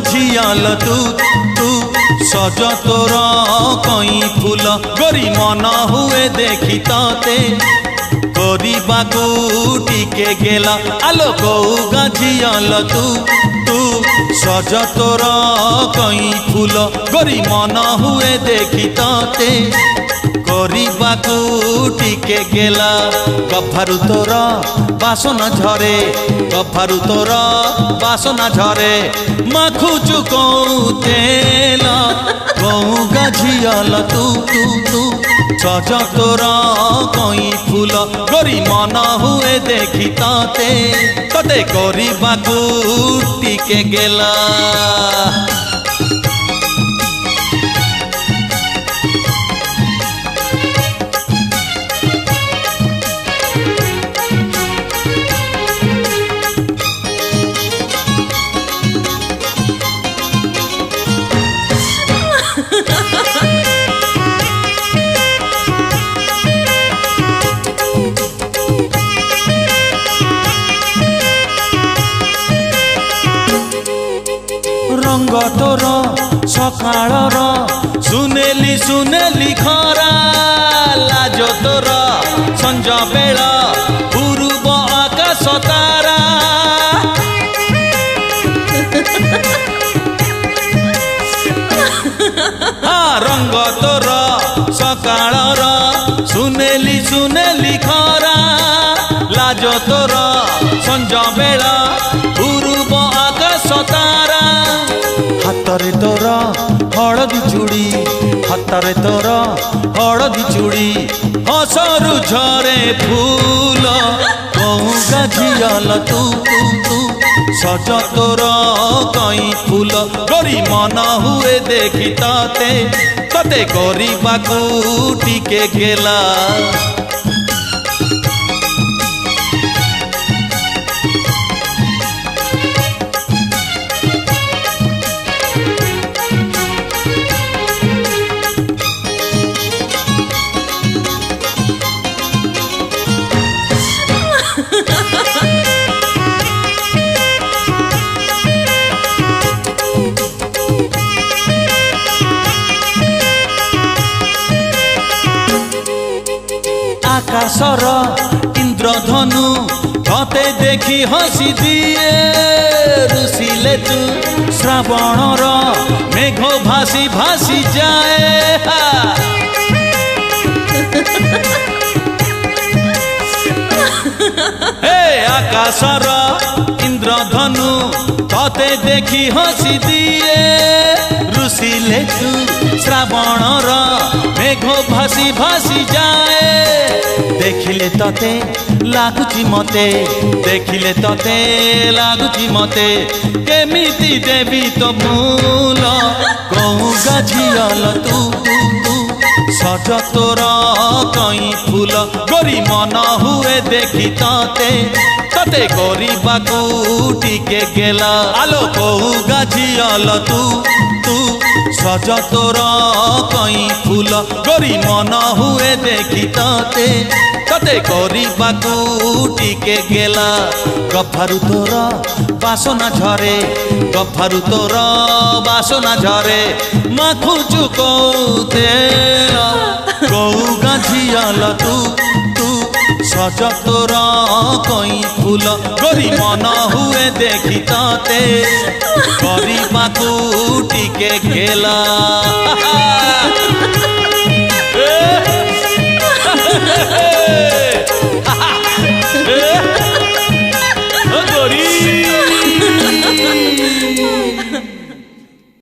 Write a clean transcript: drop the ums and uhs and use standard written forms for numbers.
झियाल तू तू सज तोर कई फूल गोरी मन हुए देखी तते କରିବାକୁ टिके गेला आलो कौगा झियाल तू तू सज तोर कई फूल गोरी मन हुए देखी तते କରିବାକୁ टिके गेला कफारु तोर बासन झरे कफारु तोर बासन झरे माखुचु कौतेल कौगा झियाल तू तू तू सज तोर कई फूल गोरी मन हुए देखी तते तते କରିବାକୁ टिके गेला रंग तोर सकाळर सुनेली सुनेली खरा लाज तोर संज बेला पूर्व आकाश तारा रंग तोर सकाळर सुनेली सुनेली खरा लाज तोर संज बेला पूर्व आकाश तारा हातरे तोर हलदी चूड़ी हातरे तोर हलदी चूड़ी हसरु झरे फूल कौगा झियाल तू तू तू सज तोर कई फूल गोरी मन हुए देखी तते तते କରିବାକୁ टिके गेला आकाशर इंद्रधनु तते देखी हसी दिए रुसिले तू श्रावणर मेघ भासी भासी जाए हे आकाशर इंद्रधनु तते देखी हसी दिए रुसिले तू श्रावणर मेघ भासी भासी जाए देखिले तते लागुची मते देखिले तते लागुची मते केमिति देवी तो मूल कौगा झियाल तू तू तू सज तोर कई फूल गोरी मन हुए देखी तते तते କରିବାକୁ टिके गेला आलो कौगा झियाल तू तू सज तोर कई फूल गोरी मन हुए देखी तते तते କରିବାକୁ टिके गेला कफारु तोर बासना झरे कफारु तोर बासना झरे माखुचु कौतेल कौगा झियाल तू तू सज तोर कई फूल गोरी मन हुए देखी तते କରିବାକୁ टिके गेला